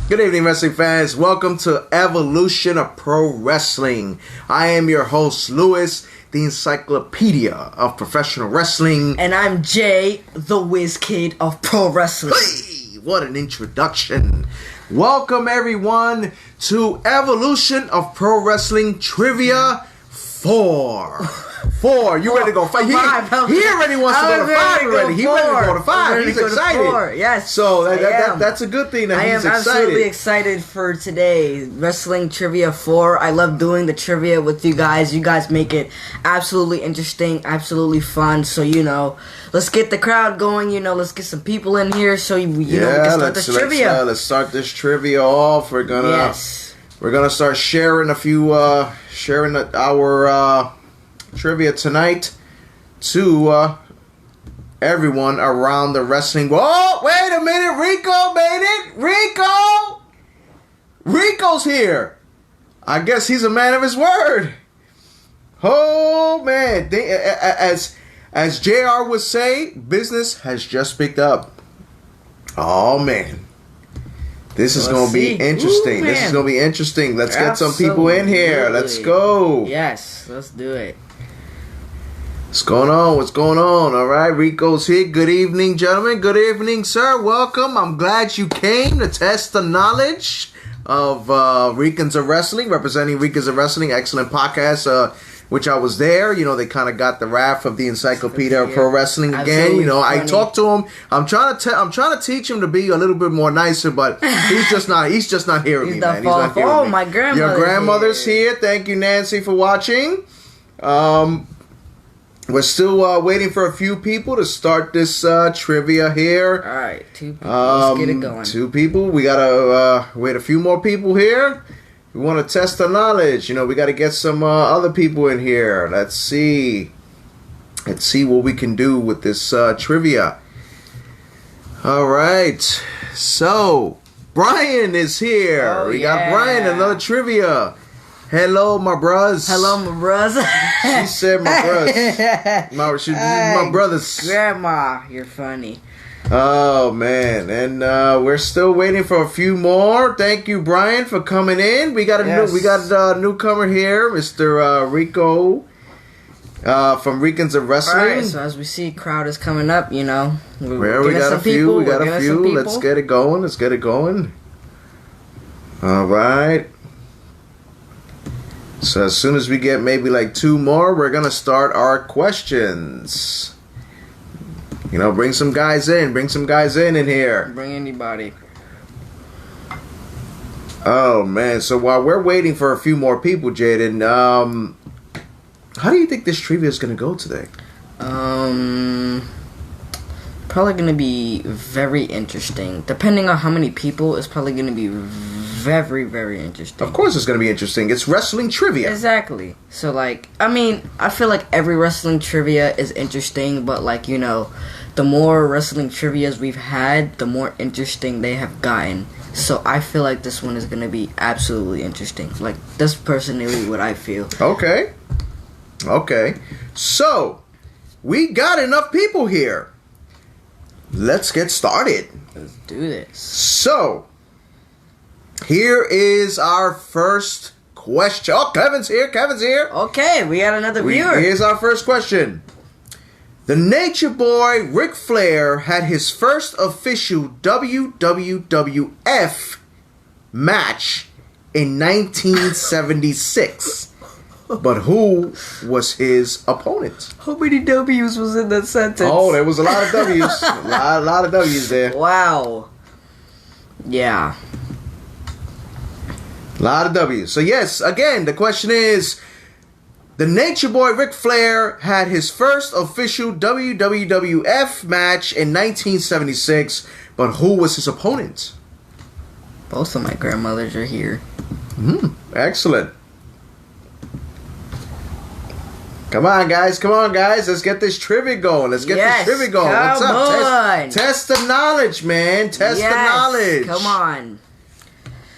Good evening, wrestling fans. Welcome to Evolution of Pro Wrestling. I am your host, Lewis, the encyclopedia of professional wrestling. And I'm Jay, the whiz kid of pro wrestling. Hey, what an introduction. Welcome, everyone, to Evolution of Pro Wrestling Trivia 4. You ready to go 5? He already wants to go to 5 already. He ready to go to 5. He's excited. Yes. So that's a good thing that he's excited. I am absolutely excited for today. Wrestling Trivia 4. I love doing the trivia with you guys. You guys make it absolutely interesting, absolutely fun. So, let's get the crowd going. Let's get some people in here so we can start this trivia. Let's start this trivia off. We're gonna start sharing a few our trivia tonight to everyone around the wrestling. Whoa, wait a minute, Rico made it. Rico's here. I guess he's a man of his word. Oh man, as JR would say, business has just picked up. Oh man, this is going to be interesting. This is going to be interesting. Let's get some people in here. Let's go. Yes, let's do it. What's going on? All right, Rico's here. Good evening, gentlemen. Good evening, sir. Welcome. I'm glad you came to test the knowledge of Ricans of Wrestling, representing Ricans of Wrestling. Excellent podcast, which I was there. They kind of got the wrath of the Encyclopedia of Pro Wrestling again. I talked to him. I'm trying to teach him to be a little bit more nicer, but he's just not hearing me, man. He's not hearing me. My grandmother. Your grandmother's here. Thank you, Nancy, for watching. We're still waiting for a few people to start this trivia here. All right, 2 people. Let's get it going. 2 people. We gotta wait a few more people here. We want to test the knowledge. We got to get some other people in here. Let's see what we can do with this trivia. All right. So Brian is here. We got Brian, another trivia. Hello, my bros. Hello, my bros. She said my bros. My brothers. Grandma, you're funny. Oh, man. And we're still waiting for a few more. Thank you, Brian, for coming in. We got a newcomer here, Mr. Rico from Ricans of Wrestling. All right, so as we see, crowd is coming up, We got a few. Let's get it going. All right. So as soon as we get maybe like 2 more, we're going to start our questions. Bring some guys in. Bring some guys in here. Bring anybody. Oh, man. So while we're waiting for a few more people, Jaden, how do you think this trivia is going to go today? Probably going to be very interesting. Depending on how many people, it's probably going to be very, very interesting. Of course it's going to be interesting. It's wrestling trivia. Exactly. So, I feel like every wrestling trivia is interesting, but, the more wrestling trivias we've had, the more interesting they have gotten. So, I feel like this one is going to be absolutely interesting. That's personally what I feel. Okay. So, we got enough people here. Let's get started. Let's do this. So, here is our first question. Oh, Kevin's here. Okay, we got another viewer. Here's our first question. The Nature Boy Ric Flair had his first official WWF match in 1976. But who was his opponent? How many W's was in that sentence? Oh, there was a lot of W's. a lot of W's there. Wow. Yeah. A lot of W's. So yes, again, the question is, the Nature Boy Ric Flair had his first official WWF match in 1976, but who was his opponent? Both of my grandmothers are here. Excellent. Come on, guys. Let's get this trivia going. What's up? Test the knowledge, man. Test the knowledge. Come on.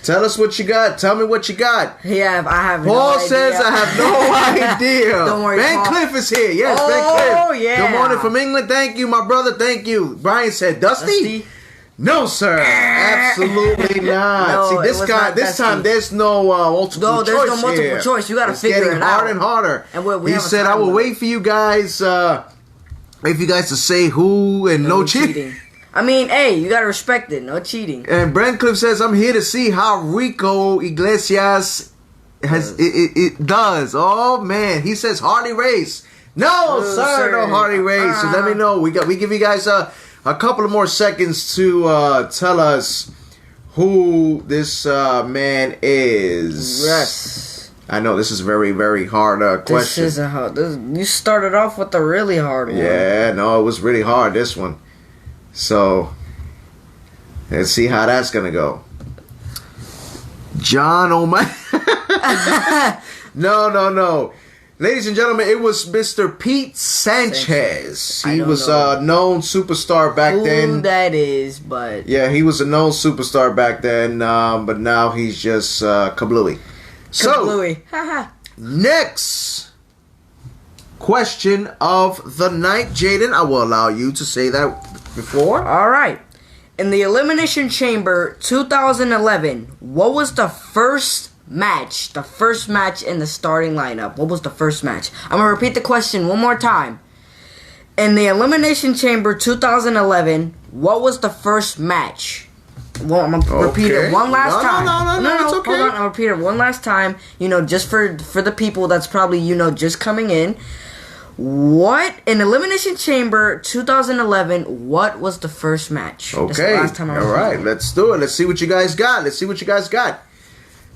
Tell us what you got. Tell me what you got. Yeah, I have Paul no idea. says I have no idea. Don't worry, Ben Paul. Cliff is here. Yes, Ben Cliff. Oh, yeah. Good morning from England. Thank you, my brother. Thank you. Brian said, Dusty? No, sir. Absolutely not. No, See, it this was guy. not This that time, deep. there's no multiple No, choice. there's no multiple here. choice. You gotta It's figure getting it harder out. and harder. And we he have a said, time "I will limit. wait for you guys. Wait for you guys to say who and no cheating." I mean, hey, you gotta respect it. No cheating. And Brentcliffe says, "I'm here to see how Rico Iglesias it does." Oh man, he says Harley Race. No, sir, no Harley Race. So let me know. We give you guys a couple of more seconds to tell us who this man is. Yes. I know this is a very, very hard question. This is a hard. You started off with a really hard one. Yeah, no, it was really hard, this one. So, let's see how that's going to go. John O'Malley. No. Ladies and gentlemen, it was Mr. Pete Sanchez. He was a known superstar back then. Who that is, but... Yeah, he was a known superstar back then, but now he's just kablooey. So, next question of the night. Jaden, I will allow you to say that before. All right. In the Elimination Chamber 2011, what was the first match? The first match in the starting lineup. What was the first match? I'm going to repeat the question one more time. In the Elimination Chamber 2011, what was the first match? Well, I'm going to repeat it one last time. No, it's okay. Hold on. I'm going to repeat it one last time. You know, just for the people that's probably, you know, just coming in. What in Elimination Chamber 2011? What was the first match? Okay. That's the last time I All right. Let's do it. Let's see what you guys got.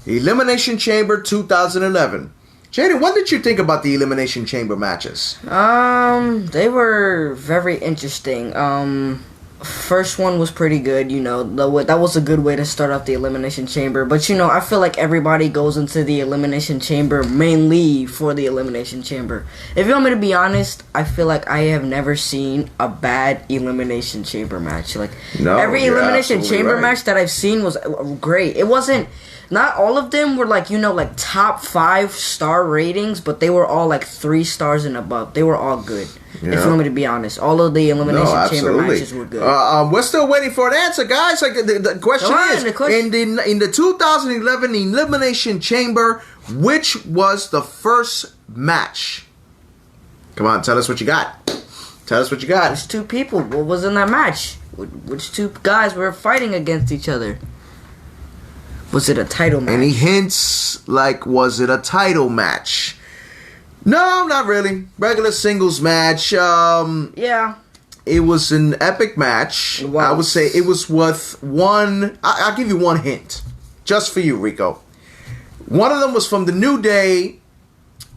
Elimination Chamber 2011. Jaden, what did you think about the Elimination Chamber matches? They were very interesting. First one was pretty good, you know. That was a good way to start off the Elimination Chamber. But, you know, I feel like everybody goes into the Elimination Chamber mainly for the Elimination Chamber. If you want me to be honest, I feel like I have never seen a bad Elimination Chamber match. Like, every Elimination Chamber match that I've seen was great. It wasn't... Not all of them were like, you know, like top 5-star ratings, but they were all like 3 stars and above. They were all good. Yeah. If you want me to be honest, all of the Elimination Chamber matches were good. We're still waiting for an answer, guys. Like the question is, in the 2011 Elimination Chamber, which was the first match? Come on, tell us what you got. There's 2 people. What was in that match? Which 2 guys were fighting against each other? Was it a title match? Any hints? Like, was it a title match? No, not really. Regular singles match. Yeah. It was an epic match. I would say it was worth one. I'll give you one hint. Just for you, Rico. One of them was from the New Day,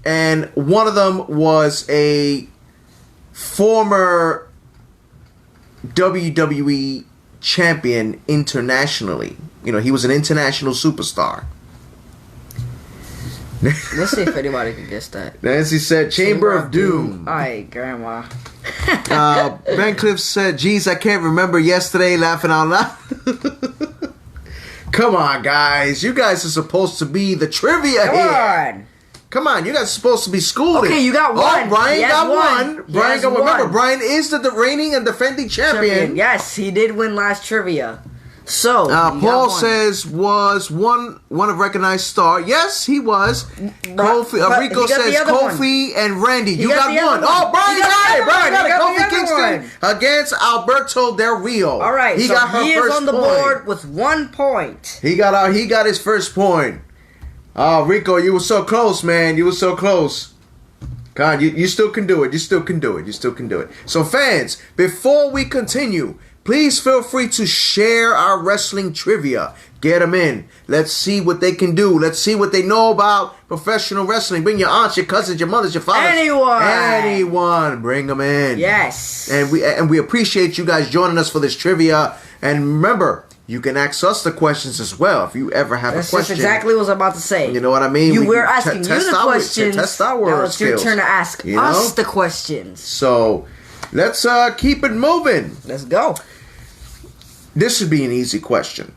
and one of them was a former WWE champion internationally. You know, he was an international superstar. Let's see if anybody can guess that. Nancy said Chamber of Doom. Alright, Grandma. Ben Cliff said, geez, I can't remember yesterday, laughing out loud. Come on, guys. You guys are supposed to be the trivia here. Come on, you guys are supposed to be schooling. Okay, you got one. Oh, Brian got one. Brian got one. Remember, Brian is the reigning and defending champion. Yes, he did win last trivia. So Paul says was one of recognized star. Yes, he was. Kofi, Rico says Kofi and Randy. You got one. Oh, Brian got it. Brian got it. Kofi Kingston against Alberto Del Rio. All right, he got her he first is on the point. board with 1 point. He got his first point. Oh, Rico, you were so close, man. You were so close. God, you still can do it. You still can do it. So, fans, before we continue, please feel free to share our wrestling trivia. Get them in. Let's see what they can do. Let's see what they know about professional wrestling. Bring your aunts, your cousins, your mothers, your fathers. Anyone. Bring them in. Yes. And we appreciate you guys joining us for this trivia. And remember, you can ask us the questions as well if you ever have a question. That's exactly what I was about to say. You know what I mean? We're asking you the questions. Test our word Now it's your turn to ask us the questions. So, let's keep it moving. Let's go. This should be an easy question.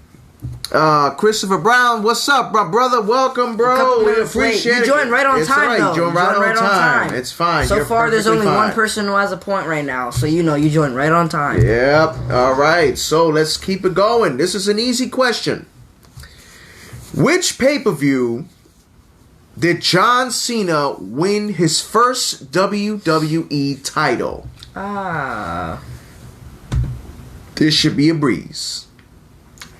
Christopher Brown, what's up, bro, brother? Welcome, bro. We appreciate it. You joined right on time, right. though. You joined right on time. It's fine. So You're far, there's only perfectly one fine. person who has a point right now. So you joined right on time. Yep. All right. So let's keep it going. This is an easy question. Which pay-per-view did John Cena win his first WWE title? This should be a breeze.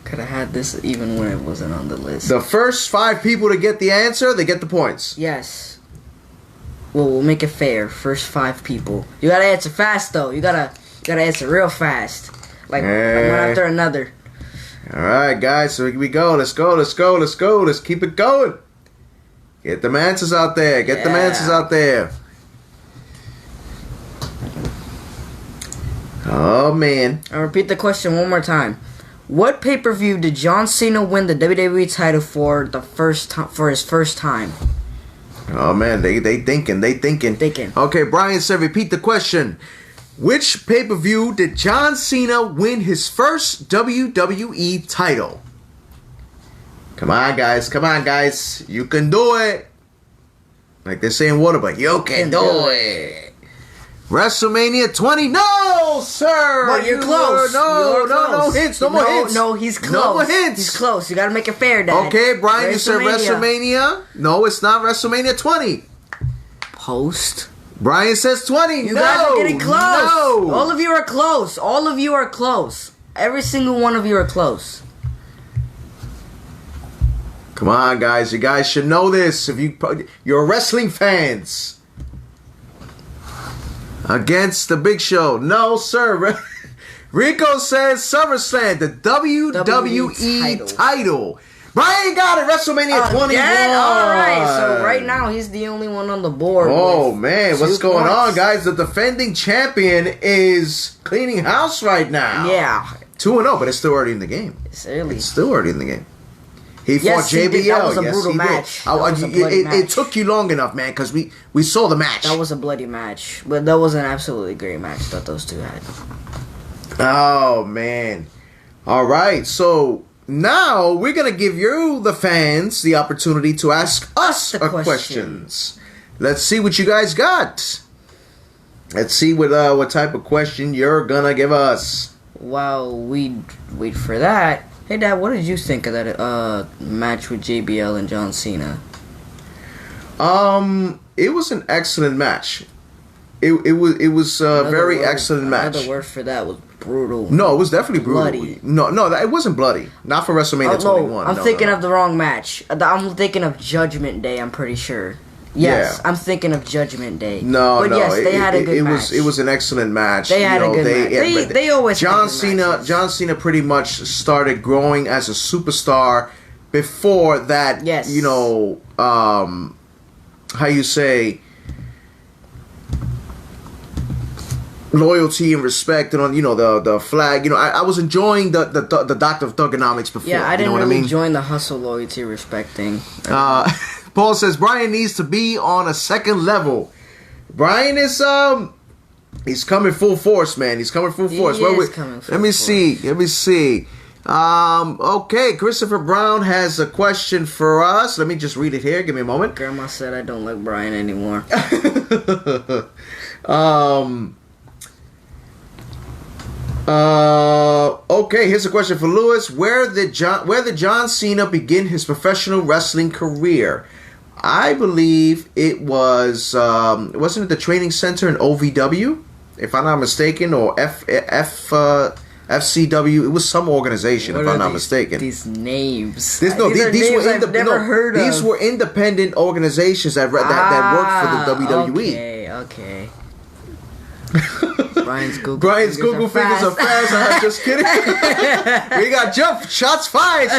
Could have had this even when it wasn't on the list. The first 5 people to get the answer, they get the points. Yes. Well, we'll make it fair. First 5 people. You gotta answer fast though. You gotta answer real fast. Like one after another. All right, guys. So here we go. Let's go. Let's keep it going. Get the answers out there. Get the answers out there. Oh man. I'll repeat the question one more time. What pay-per-view did John Cena win the WWE title for his first time? Oh man, they thinking. Okay, Brian said repeat the question. Which pay-per-view did John Cena win his first WWE title? Come on, guys. You can do it. Like they say in Waterbuck, you can do it. WrestleMania 20. No, sir. But you're close. No hints. No more hints. No, he's close. No more hints. He's close. You gotta make it fair, Dad. Okay, Brian, you said WrestleMania. No, it's not WrestleMania 20. Post. Brian says 20. You guys are getting close. No. All of you are close. Every single one of you are close. Come on, guys. You guys should know this. If you're wrestling fans. Against the Big Show. No, sir. Rico says SummerSlam, the WWE title. Brian got it. WrestleMania 21. Yeah, all right. So right now he's the only one on the board. Oh man, what's going on, guys? The defending champion is cleaning house right now. Yeah. 2-0, but it's still already in the game. It's early. It's still already in the game. He fought JBL. That was a brutal match. It took you long enough, man, because we saw the match. That was a bloody match, but that was an absolutely great match that those two had. Oh man! All right, so now we're gonna give you, the fans, the opportunity to ask us questions. Let's see what you guys got. Let's see what type of question you're gonna give us. While we wait for that. Hey, Dad, what did you think of that match with JBL and John Cena? It was an excellent match. It was a very excellent match. Another word for that was brutal. No, it was definitely brutal. Bloody. No, it wasn't bloody. Not for WrestleMania 21. I'm thinking of the wrong match. I'm thinking of Judgment Day, I'm pretty sure. Yes, yeah. I'm thinking of Judgment Day. But yes, they had a good match. It was an excellent match. They had a good match. They always John Cena pretty much started growing as a superstar before that. Yes. How you say, loyalty and respect, and on the flag. I was enjoying the Doctor of Thugonomics before. Yeah, I didn't really join the hustle, loyalty, respecting. Paul says Brian needs to be on a second level. Brian is he's coming full force, man. He's coming full force. Let me see. Okay, Christopher Brown has a question for us. Let me just read it here. Give me a moment. Grandma said I don't like Brian anymore. Okay, here's a question for Lewis. Where did John Cena begin his professional wrestling career? I believe it was wasn't it the training center in OVW, if I'm not mistaken, or FCW. It was some organization, if I'm not mistaken. These names. These were independent organizations that worked for the WWE. Okay. Brian's Google fingers are fast. I'm just kidding. We got shots fired.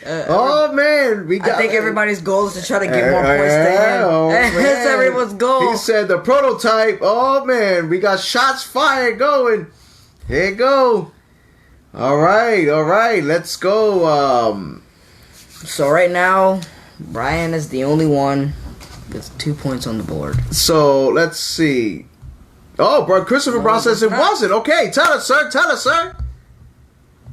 Oh man, I think everybody's goal is to try to get more points to him. That's everyone's goal. He said the prototype. Oh man, we got shots fired going. Here you go. All right. Let's go. So right now, Brian is the only one with 2 points on the board. So let's see. Oh, bro, Christopher Brown says it wasn't. Okay, tell us, sir.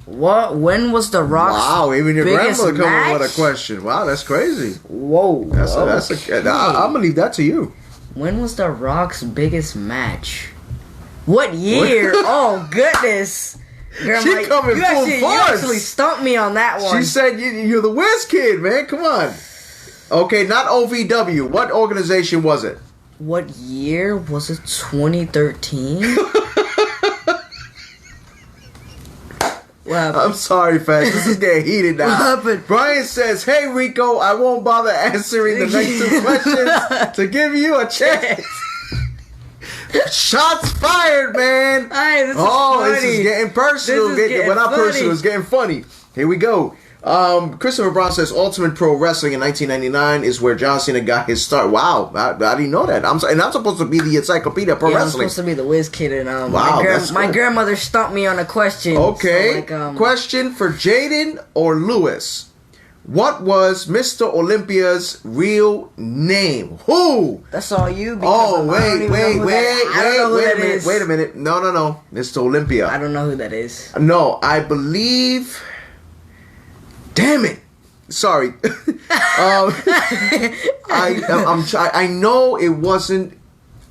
What? When was the Rock's Wow, even your biggest grandmother coming match? with a question. Wow, that's crazy. Whoa. I'm gonna leave that to you. When was the Rock's biggest match? What year? Oh goodness. Grandma, She coming you full actually, force. You actually stumped me on that one. She said you're the Whiz Kid, man. Come on. Okay, not OVW. What organization was it? What year was it? 2013. What happened? I'm sorry, fans. This is getting heated now. What happened? Brian says, "Hey Rico, I won't bother answering the next two questions to give you a chance." Shots fired, man. Hey, this is This is funny. getting personal. This is getting Well, not funny. personal. It's getting funny. Here we go. Christopher Brown says Ultimate Pro Wrestling in 1999 is where John Cena got his start. Wow, I didn't know that. I'm supposed to be the encyclopedia of pro Yeah, I'm wrestling. supposed to be the whiz kid, and Wow, my good. grandmother stumped me on a question. Okay. So, Question for Jaden or Lewis. What was Mr. Olympia's real name? Who? that's all you. Because Oh, I don't even know who that is. wait a minute. No. Mr. Olympia. I don't know who that is. No, I believe. Damn it! Sorry. I know it wasn't.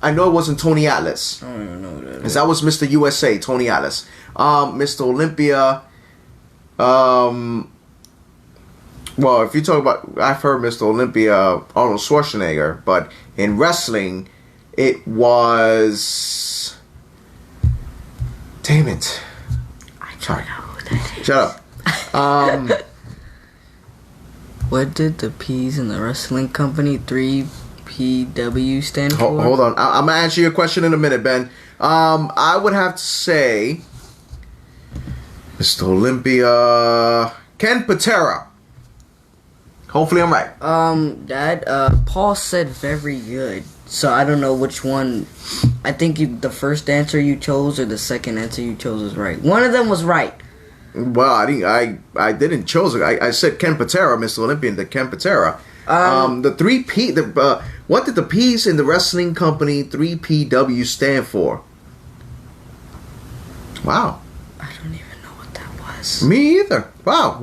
I know it wasn't Tony Atlas. I don't even know who that is. Because that was Mr. USA, Tony Atlas. Mr. Olympia. Well, if you talk about, I've heard Mr. Olympia, Arnold Schwarzenegger, but in wrestling, it was. Damn it! I don't know who that is. Shut up. What did the P's in the wrestling company 3PW stand for? Hold on. I'm gonna answer your question in a minute, Ben. I would have to say, Mr. Olympia, Ken Patera. Hopefully, I'm right. Dad, Paul said very good. So I don't know which one. I think the first answer you chose or the second answer you chose was right. One of them was right. Well, I didn't choose it. I said Ken Patera, Mr. Olympian, the Ken Patera. The 3P. What did the P's in the wrestling company 3PW stand for? Wow. I don't even know what that was. Me either. Wow.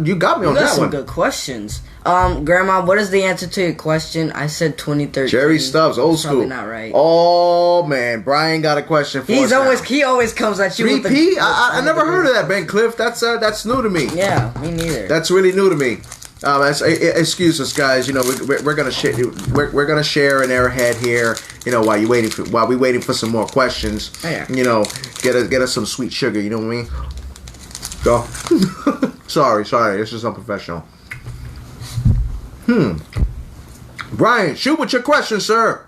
You got me on You got that some one. good questions. Grandma, what is the answer to your question? I said 2013. Jerry Stubbs, old school. Probably not right. Oh man, Brian got a question for us. He always comes at you with 3P? I never heard of that, Ben Cliff. That's new to me. Yeah, me neither. That's really new to me. Excuse us, guys. You know we're gonna share. We're gonna share an airhead here. You know while we waiting for some more questions. Oh, yeah. You know get us some sweet sugar. You know what I mean? Go. sorry. It's just unprofessional. Brian, shoot with your question, sir.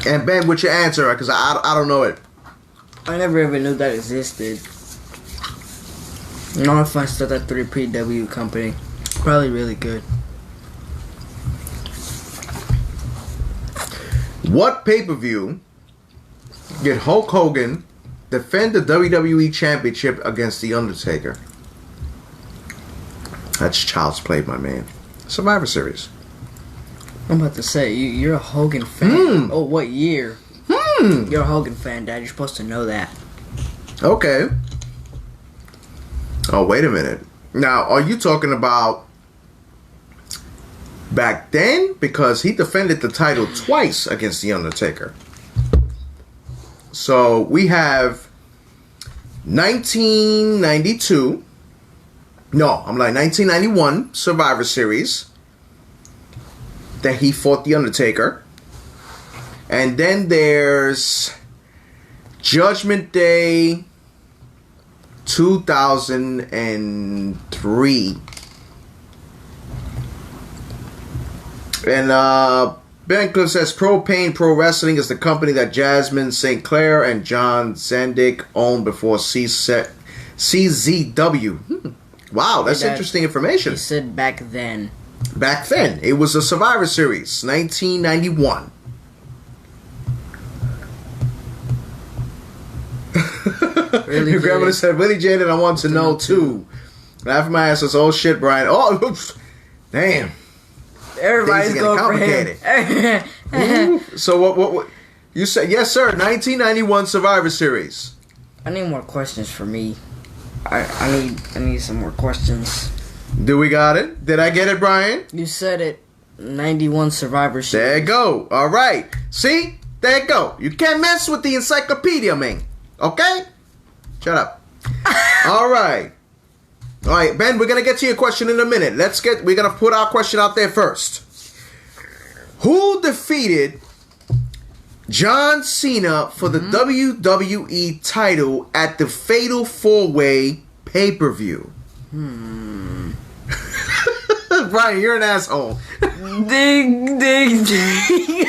And Ben, with your answer, because I don't know it. I never even knew that existed. No offense to that 3PW company. Probably really good. What pay-per-view did Hulk Hogan defend the WWE Championship against The Undertaker? That's child's play, my man. Survivor Series. I'm about to say, you're a Hogan fan. Oh, what year? You're a Hogan fan, Dad. You're supposed to know that. Okay. Oh, wait a minute. Now, are you talking about back then? Because he defended the title twice against The Undertaker. So, we have 1992. No, I'm like 1991 Survivor Series that he fought The Undertaker. And then there's Judgment Day 2003. And Ben Cliff says Propane Pro Wrestling is the company that Jasmine St. Clair and John Zandig owned before CZW. Wow, that's interesting information. He said back then. Back then, it was a Survivor Series, 1991. Really, Your grandmother said, Willie Jaden, I want to know too. After my ass was, oh shit, Brian. Oh, oops. Damn. Everybody's Things are going getting for him. So what you said? Yes, sir. 1991 Survivor Series. I need more questions for me. I need some more questions. Do we got it? Did I get it, Brian? You said it. 91 Survivor Series. There you go. All right. See? There you go. You can't mess with the encyclopedia, man. Okay? Shut up. All right. All right, Ben, we're going to get to your question in a minute. We're going to put our question out there first. Who defeated John Cena for the WWE title at the Fatal 4-Way pay-per-view? Brian, you're an asshole. Ding, ding, ding.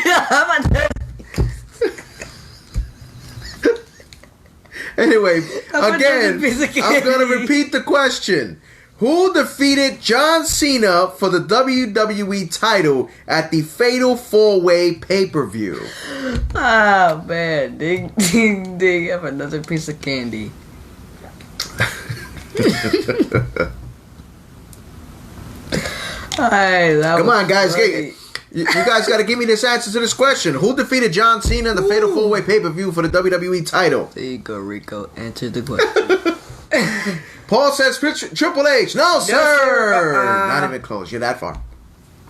Anyway, again, I'm going to repeat the question. Who defeated John Cena for the WWE title at the Fatal 4-Way pay-per-view? Ah, man. Ding, ding, ding. Have another piece of candy. Come on, guys. You guys got to give me this answer to this question. Who defeated John Cena in the Fatal 4-Way pay-per-view for the WWE title? There you go, Rico. Answer the question. Paul says Triple H. No, sir. Not even close. You're that far.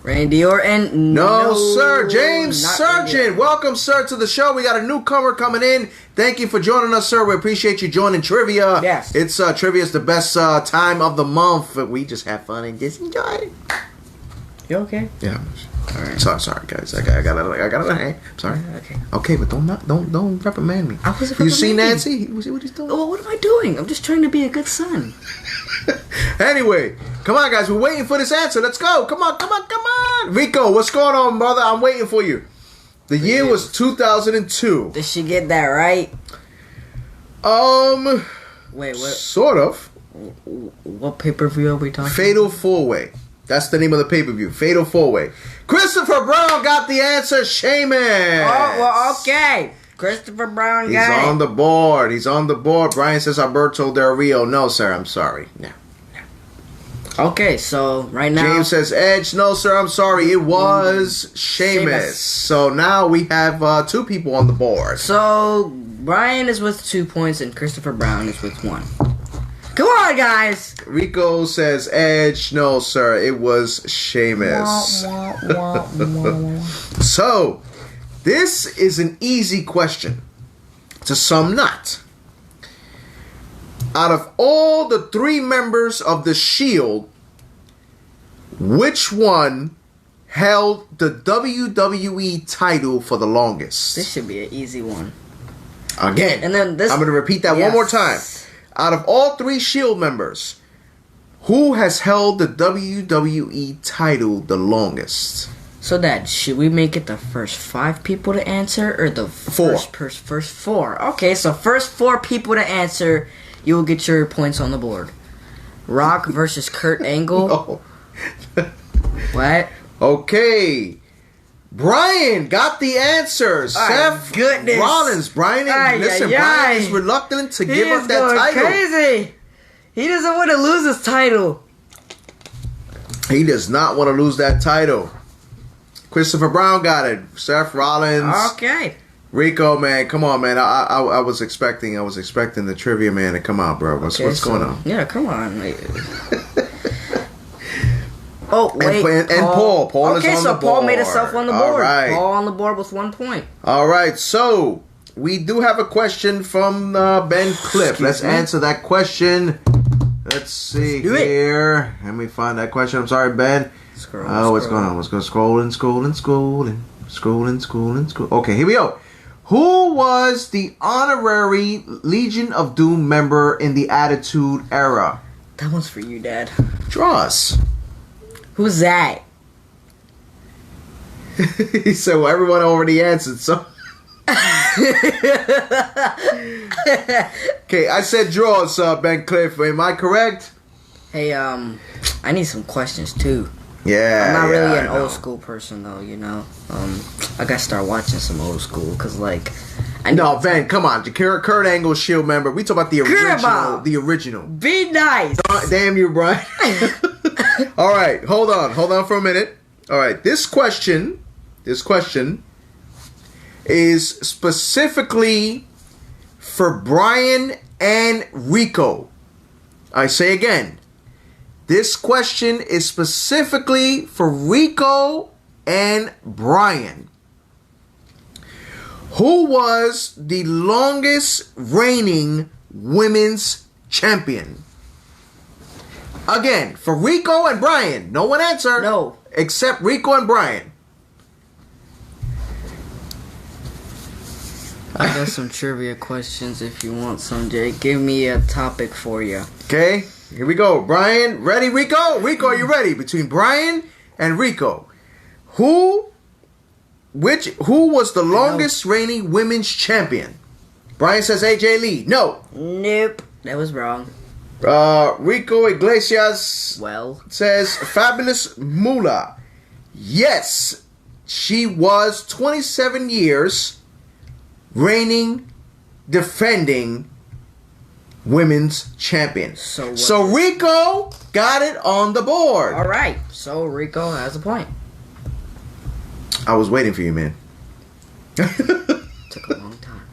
Randy Orton. No, sir. James Surgeon. Welcome, sir, to the show. We got a newcomer coming in. Thank you for joining us, sir. We appreciate you joining Trivia. Yes. It's Trivia is the best time of the month. We just have fun and just enjoy it. You okay? Yeah. All right. Sorry, guys. I got it. Sorry. Okay, but don't reprimand me. I wasn't You see reprimanding. Nancy? You see what he's doing? Well, what am I doing? I'm just trying to be a good son. Anyway, come on, guys. We're waiting for this answer. Let's go. Come on. Rico, what's going on, brother? I'm waiting for you. The year was 2002. Did she get that right? Wait, what? Sort of. What pay-per-view are we talking Fatal 4-Way. That's the name of the pay-per-view. Fatal 4-Way. Christopher Brown got the answer. Sheamus. Oh, well, okay. Christopher Brown got it. He's on the board. Brian says Alberto Del Rio. No, sir. I'm sorry. No. Okay, so right now... James says Edge. No, sir. I'm sorry. It was Sheamus. So now we have 2 people on the board. So Brian is with 2 points and Christopher Brown is with 1. Come on, guys. Rico says Edge. No, sir. It was Sheamus. So, this is an easy question. To some, not. Out of all the 3 members of the Shield, which one held the WWE title for the longest? This should be an easy one. Again, and then this, I'm going to repeat that one more time. Out of all 3 Shield members, who has held the WWE title the longest? So, Dad, should we make it the first 5 people to answer or the 4? First 4. Okay, so first 4 people to answer, you will get your points on the board. Rock versus Kurt Angle. No. What? Okay. Brian got the answers. Seth goodness. Rollins. Brian is reluctant to give up that title. Crazy. He doesn't want to lose his title. He does not want to lose that title. Christopher Brown got it. Seth Rollins. Okay. Rico, man, come on, man. I was expecting the trivia man to come out, bro. What's going on? Yeah, come on. Oh, wait. And Paul. Paul is on the board. Okay, so Paul made himself on the board. All right. Paul on the board with 1 point. All right, so we do have a question from Ben Cliff. Let's answer that question. Let's see here. Let me find that question. I'm sorry, Ben. What's going on? What's going on? Scrolling. Okay, here we go. Who was the honorary Legion of Doom member in the Attitude Era? That one's for you, Dad. Dross. Who's that? He said, well, everyone already answered, so. Okay, I said Dross, Ben Cliff. Am I correct? Hey, I need some questions, too. Yeah, I'm not really an old school person, though, you know. I gotta start watching some old school, because, like... Ben, come on. Kurt Angle Shield member. We talk about the original. The original. Be nice. Damn you, Brian. All right, hold on for a minute. All right, this question is specifically for Brian and Rico. I say again, this question is specifically for Rico and Brian. Who was the longest reigning women's champion? Again, for Rico and Brian. No one answer. No. Except Rico and Brian. I got some trivia questions if you want some, Jay. Give me a topic for you. Okay, here we go. Brian, ready, Rico? Rico, are you ready? Between Brian and Rico, who was the longest reigning women's champion? Brian says AJ Lee. No. Nope. That was wrong. Rico Iglesias Well. says Fabulous Moolah. Yes, she was 27 years reigning, defending women's champion. So Rico got it on the board. All right. So Rico has a point. I was waiting for you, man. Took a long time.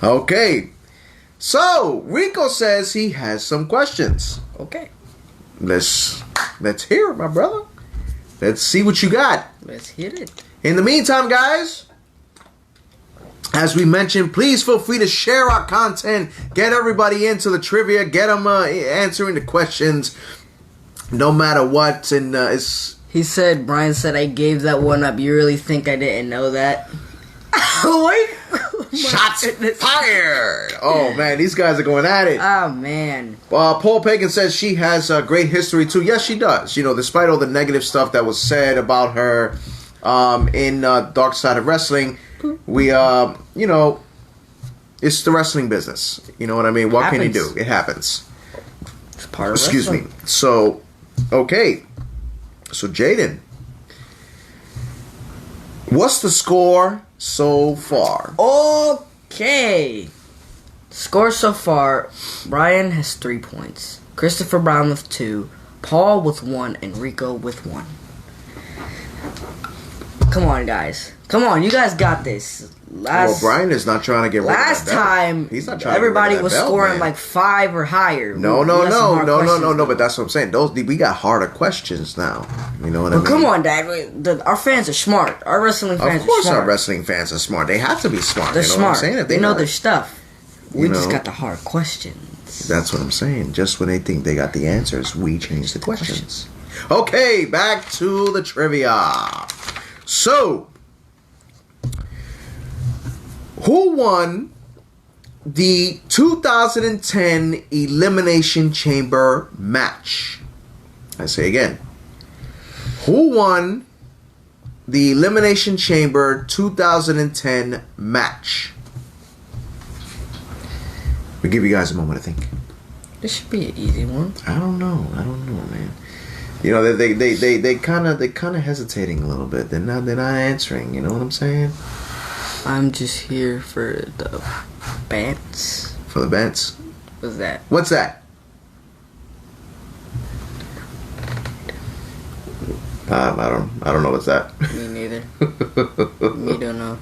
Okay. So Rico says he has some questions. Okay. Let's hear it, my brother. Let's see what you got. Let's hit it. In the meantime, guys, as we mentioned, please feel free to share our content. Get everybody into the trivia. Get them answering the questions, no matter what. And Brian said I gave that one up. You really think I didn't know that? Wait. Shots fired! Oh man, these guys are going at it. Oh man. Paul Pagan says she has a great history too. Yes, she does. You know, despite all the negative stuff that was said about her in Dark Side of Wrestling, we you know, it's the wrestling business. You know what I mean? What can you do? It happens. It's part of Excuse wrestling. me. So, okay. So Jaden, what's the score so far? Okay. Score so far, Brian has 3 points. Christopher Brown with 2. Paul with 1. And Rico with 1. Come on, guys. Come on, you guys got this. Well, Brian is not trying to get rid of that last belt. time, He's not trying everybody to get rid of was that belt, scoring man. like 5 or higher. No. We got some hard questions. But that's what I'm saying. We got harder questions now. You know what I mean? Come on, Dad. Our fans are smart. Our wrestling fans are smart. Of course, our wrestling fans are smart. They have to be smart. They're you know smart. What I'm saying? If they know not, their stuff. We just know. got the hard questions. That's what I'm saying. Just when they think they got the answers, we change the questions. Okay, back to the trivia. So, who won the 2010 Elimination Chamber match? I say again. Who won the Elimination Chamber 2010 match? We'll give you guys a moment to think. This should be an easy one. I don't know, man. You know, they kind of hesitating a little bit. They're not answering. You know what I'm saying? I'm just here for the bants. For the bants. What's that? What's that? I don't know what's that. Me neither. Me don't know.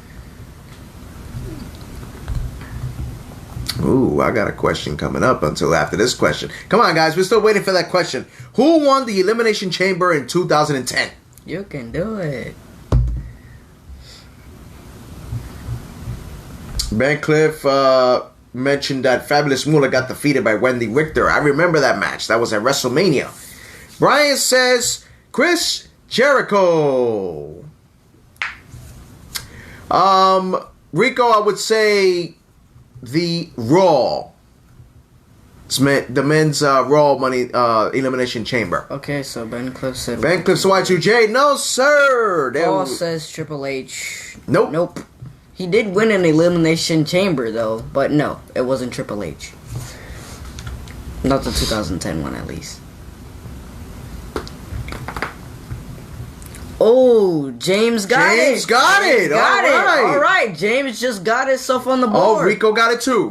Ooh, I got a question coming up until after this question. Come on, guys. We're still waiting for that question. Who won the Elimination Chamber in 2010? You can do it. Ben Cliff mentioned that Fabulous Moolah got defeated by Wendy Richter. I remember that match. That was at WrestleMania. Brian says Chris Jericho. Rico, I would say the Raw. The men's Raw Money Elimination Chamber. Okay, so Ben Cliff said... Ben Cliff, so Y2J. No, sir. Paul says Triple H. Nope. Nope. He did win an Elimination Chamber, though. But no, it wasn't Triple H. Not the 2010 one, at least. Oh, James got it. James got it. All right. James just got himself on the board. Oh, Rico got it too.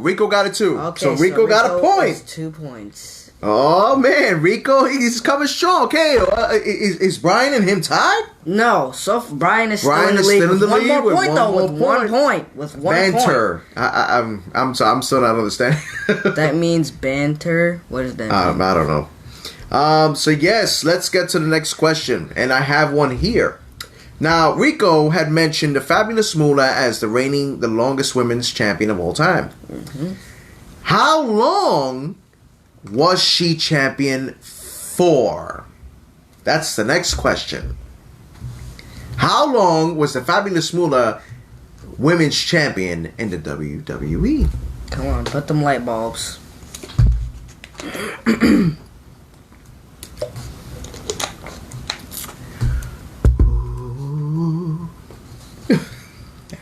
Okay, so Rico got a point. has 2 points. Oh man, Rico, he's coming strong. Okay, is Brian and him tied? No, so Brian is still Brian in the is lead still in with the one lead more with point one though. more With one point. With one point. Banter. I'm still not understanding. That means banter. What does that mean? I don't know. So yes, let's get to the next question, and I have one here. Now, Rico had mentioned the Fabulous Moolah as the longest women's champion of all time. Mm-hmm. How long was she champion for? That's the next question. How long was the Fabulous Moolah women's champion in the WWE? Come on, put them light bulbs.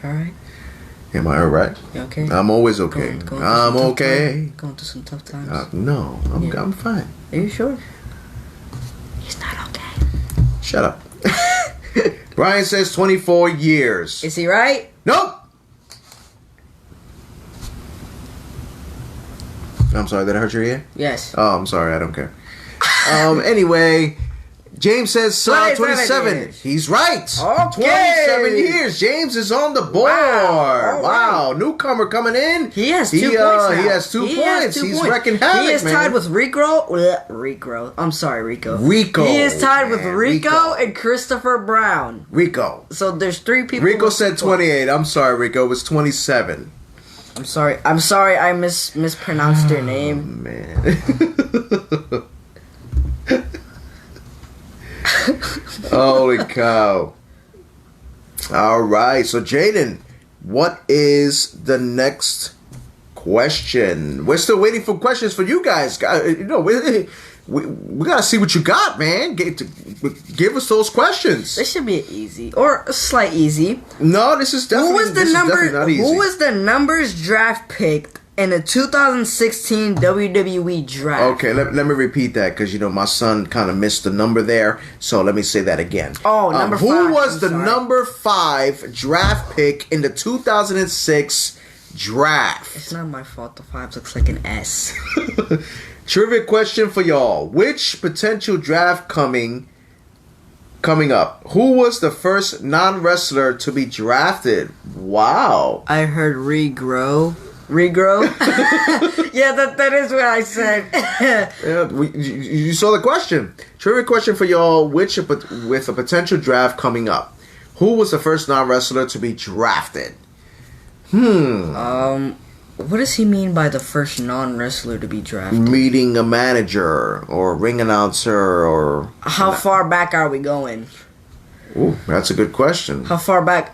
Alright. Am I alright? You okay? I'm always okay. I'm okay. Going through some tough times. No, I'm fine. Are you sure? He's not okay. Shut up. Brian says 24 years. Is he right? Nope. I'm sorry, did I hurt your ear? Yes. Oh, I'm sorry, I don't care. Anyway, James says 27. years. He's right. Okay. 27 years. James is on the board. Wow. Newcomer coming in. He has 2 points now. He has 2 points. He's wrecking havoc, He is man. tied with Rico. I'm sorry, Rico. Rico. He is tied with man. Rico and Christopher Brown. Rico. So there's 3 people. Rico said 28. I'm sorry, Rico. It was 27. I'm sorry. I mispronounced your name. Man. Holy cow. All right. So, Jaden, what is the next question? We're still waiting for questions for you guys. You know, we got to see what you got, man. Give us those questions. This should be easy or a slight easy. No, this is definitely, not easy. Who was the numbers draft picked in the 2016 WWE draft? Okay, let me repeat that because, you know, my son kind of missed the number there. So let me say that again. Oh, number 5. Who was the number 5 draft pick in the 2006 draft? It's not my fault. The 5 looks like an S. Trivia question for y'all. Which potential draft coming up? Who was the first non-wrestler to be drafted? Wow. I heard regrow. Yeah, that is what I said. Yeah, you saw the question. Trivia question for y'all. With a potential draft coming up, who was the first non-wrestler to be drafted? What does he mean by the first non-wrestler to be drafted? Meeting a manager or ring announcer or... How far back are we going? Ooh, that's a good question. How far back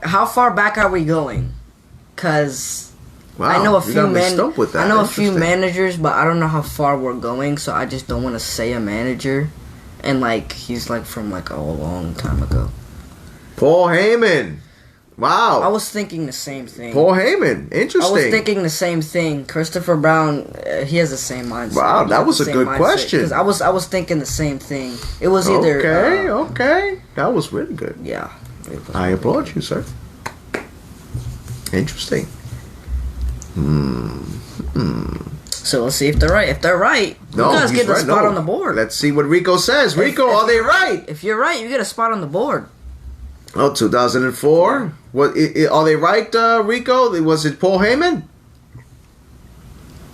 are we going? Cause Wow, I know a you few got me stumped with that. I know a few Interesting. managers, but I don't know how far we're going, so I just don't want to say a manager. And like he's like from like a long time ago. Paul Heyman. Wow. I was thinking the same thing. Paul Heyman. Interesting. I was thinking the same thing. Christopher Brown, he has the same mindset. Wow, that was a good question. Because I was thinking the same thing. It was either Okay. That was really good. Yeah. I applaud you, sir. Interesting. So let's see if they're right. If they're right, you guys get a spot on the board. Let's see what Rico says. Rico, are they right? If you're right, you get a spot on the board. Oh, 2004. What are they right, Rico? Was it Paul Heyman?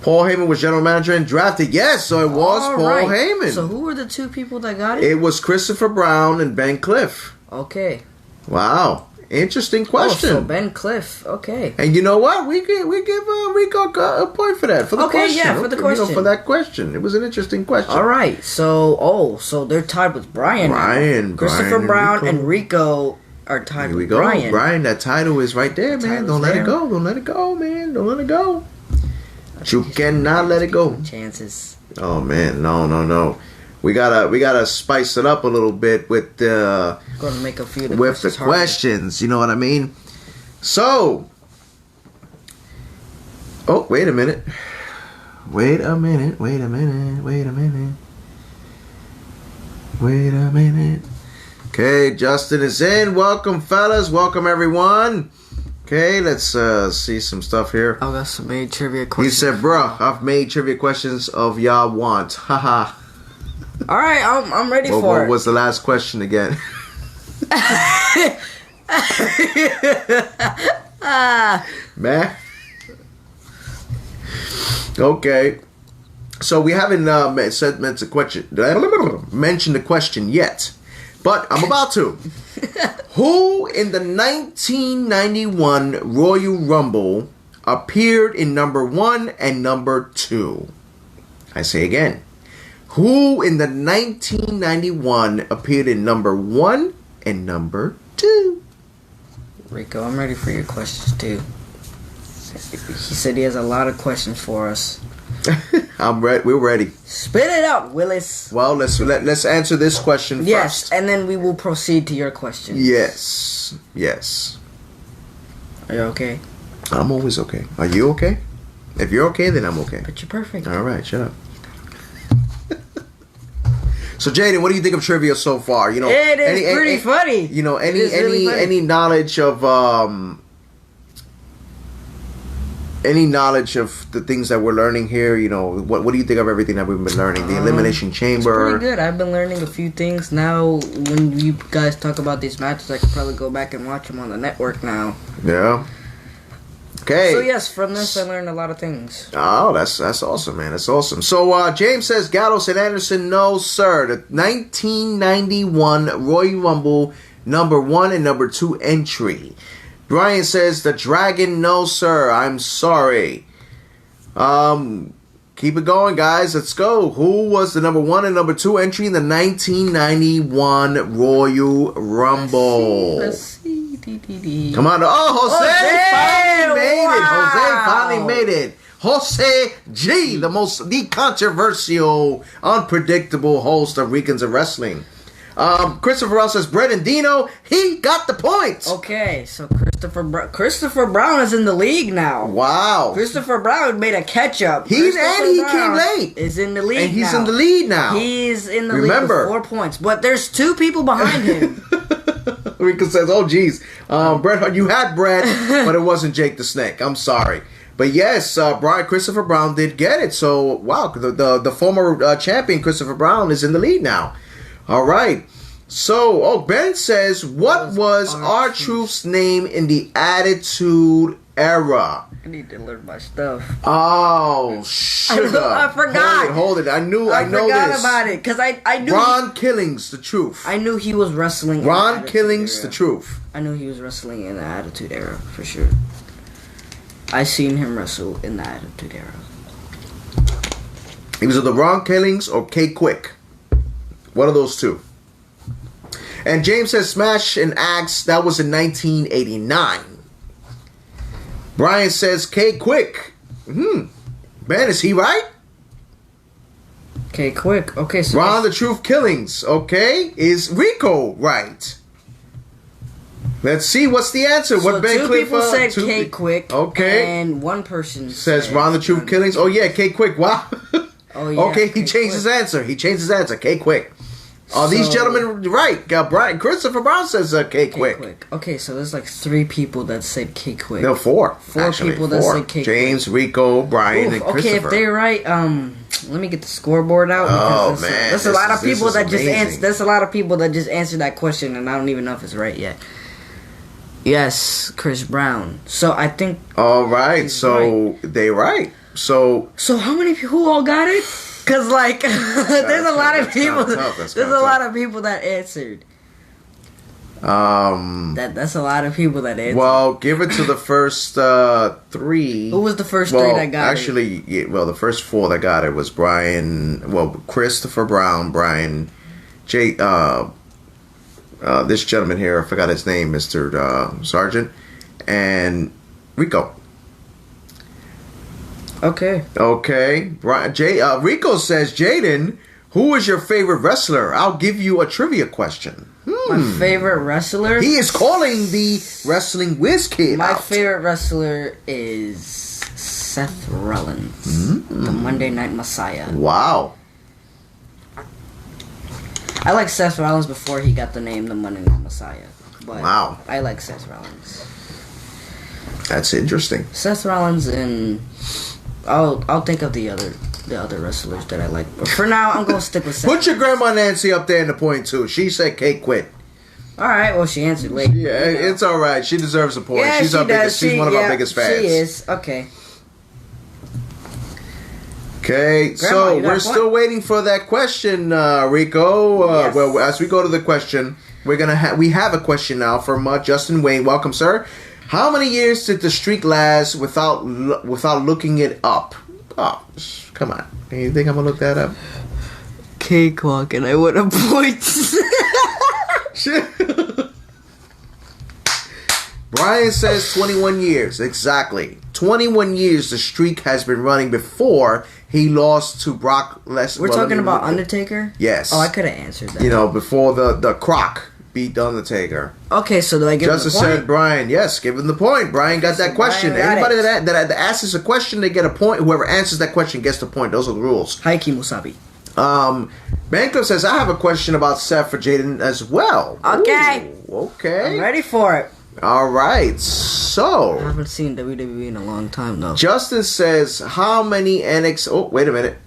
Paul Heyman was general manager and drafted. Yes, so it was Paul Heyman. So who were the 2 people that got it? It was Christopher Brown and Ben Cliff. Okay. Wow. Interesting question. Oh, so Ben Cliff. Okay. And you know what? We give Rico a point for that. For the question. Yeah, for the question. For that question. It was an interesting question. All right. So they're tied with Brian. Christopher Brown and Rico are tied Here we with go. Brian. Brian, that title is right there, man. Don't let it go. Don't let it go, man. Don't let it go. You cannot let it go. Chances. Oh man, no. We gotta spice it up a little bit with the Gonna make a few of the with the harder. questions. You know what I mean? So, oh wait a minute. Okay, Justin is in. Welcome, fellas. Welcome, everyone. Okay, let's see some stuff here. I got some made trivia He questions. said, bruh, I've made trivia questions of y'all want. Haha. All right, I'm ready for What it. was the last question again? Man. Okay. So we haven't mentioned the question yet, but I'm about to. Who in the 1991 Royal Rumble appeared in number 1 and number 2? I say again. Who in the 1991 appeared in number 1 and number 2? Rico, I'm ready for your questions too. He said he has a lot of questions for us. I'm ready. We're ready. Spit it out, Willis. Well, let's answer this question Yes, first. and then we will proceed to your questions. Yes. Are you okay? I'm always okay. Are you okay? If you're okay, then I'm okay. But you're perfect. All right, shut up. So, Jaden, what do you think of trivia so far? You know, It is pretty funny. You know, It is really funny. any knowledge of the things that we're learning here? You know, what do you think of everything that we've been learning? The elimination It's chamber. pretty good. I've been learning a few things now. When you guys talk about these matches, I could probably go back and watch them on the network now. Yeah. Okay. So yes, from this I learned a lot of things. Oh, that's awesome, man. That's awesome. So James says Gallows and Anderson, no sir. The 1991 Royal Rumble number 1 and number 2 entry. Brian says the Dragon, no sir. I'm sorry. Keep it going, guys. Let's go. Who was the number 1 and number 2 entry in the 1991 Royal Rumble? Let's see. Come on. Oh, Jose finally made it. Wow. Jose finally made it. Jose G, the controversial, unpredictable host of Weekends of Wrestling. Christopher Ross says Brett and Dino, he got the points. Okay, so Christopher Brown is in the league now. Wow. Christopher Brown made a catch up. He came late. Is in the league And he's now. in the lead now. He's in the Remember. league with 4 points, but there's 2 people behind him. Rico says, oh, geez. Bret, you had Brett, but it wasn't Jake the Snake. I'm sorry. But yes, Christopher Brown did get it. So, wow, the former champion, Christopher Brown, is in the lead now. All right. So, Ben says, what was R-Truth's name in the Attitude Era? I need to learn my stuff. Oh, sugar. I forgot. Hold it. I know forgot this. about it because I knew Ron Killings, the truth. I knew he was wrestling. Ron in the Killings, Attitude the Era. truth. I knew he was wrestling in the Attitude Era for sure. I seen him wrestle in the Attitude Era. He was either Ron Killings or K Quick. One of those two. And James says Smash and Axe, that was in 1989. Brian says K Quick. Ben, is he right? Okay, quick. Okay, so Ron the Truth Killings. Okay. Is Rico right? Let's see what's the answer. So What Ben 2 Cliff people said K Quick. Okay. And 1 person Says Ron the Truth Killings. Oh yeah, K Quick. Wow. Oh yeah. Okay, he K changed his Quick. answer. K Quick. Are these So- gentlemen right? Christopher Brown says K Quick. Okay, so there's like 3 people that said K Quick. No, 4. 4 actually, people that 4. said K James, Rico, Brian, and okay, Christopher. if they're right, let me get the scoreboard out. Oh, because man, there's a this lot is- of people this is that just amazing. answered. There's a lot of people that just answered that question, and I don't even know if it's right yet. Yes, Chris Brown. So I think. All right, He's so they right. So how many people who all got it? Cause like there's a lot of that's kinda people. tough, that's There's kinda a lot tough. of people that answered. That's a lot of people that answered. well, give it to the first 3. Who was the first well, 3 that got actually, yeah, well, the first 4 that got it was Brian. Well, Christopher Brown, Brian, Jay. This gentleman here, I forgot his name, Mr. Sergeant, and Rico. Okay. Okay, Rico says, Jaden, who is your favorite wrestler? I'll give you a trivia question. My favorite wrestler. He is calling the wrestling whiz kid My out. favorite wrestler is Seth Rollins, the Monday Night Messiah. Wow. I like Seth Rollins before he got the name the Monday Night Messiah. But Wow. I like Seth Rollins. That's interesting. Seth Rollins and I'll think of the other wrestlers that I like. But for now, I'm gonna stick with Seth. Put your grandma Nancy up there in the point too. She said Kate quit. All right. Well, she answered late. Yeah, it's all right. She deserves a point. Yeah, She's one of our biggest fans. She is. Okay. Okay, Grandma, so we're still waiting for that question, Rico. Yes. Well, as we go to the question, we have a question now from Justin Wayne. Welcome, sir. How many years did the streak last without looking it up? Oh, come on. You think I'm gonna look that up? Cakewalk, and I would have points. Brian says 21 years. Exactly. 21 years the streak has been running before he lost to Brock Lesnar. We're talking about Undertaker? Yes. Oh, I could have answered that. You know, before the Croc beat the Undertaker. Okay, so do I give him the point? Justice said Brian. Yes, give him the point. Brian got that question. Anybody that asks a question, they get a point. Whoever answers that question gets the point. Those are the rules. Haiki Musabi. Bankrupt says, I have a question about Seth for Jaden as well. Okay. Ooh, okay. I'm ready for it. All right. So. I haven't seen WWE in a long time, though. Justin says, how many NXT... Oh, wait a minute.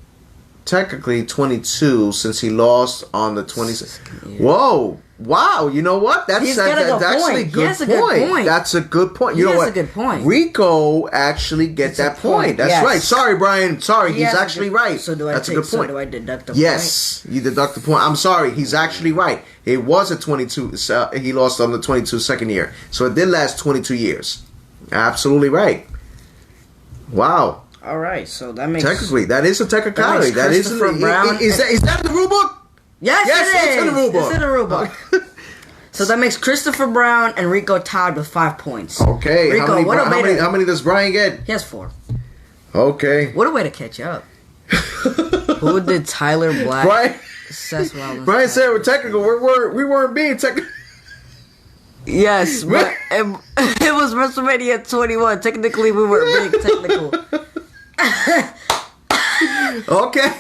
Technically 22 since he lost on the 26th. Whoa. Wow. You know what? That's actually a good point. That's a good point. You know what? That's a good point. Rico actually gets that point. That's yes. Right. Sorry, Brian. Sorry. He's actually right. So That's a good point. So do I deduct the Yes. You deduct the point. I'm sorry. He's actually right. It was a 22. He lost on the 22 second year. So it did last 22 years. Absolutely right. Wow. All right. So that makes... Technically, that is a technicality. That is Brown. Is that in the rule book? Yes, it is. It's in the rule book. It's in the rule book. So that makes Christopher Brown and Rico tied with 5 points. Okay. Rico, how many does Brian get? He has 4. Okay. What a way to catch up. Who did Tyler Black? Seth Rollins. Brian said we're technical. We weren't being technical. Yes, but it was WrestleMania 21. Technically, we weren't being technical. Okay.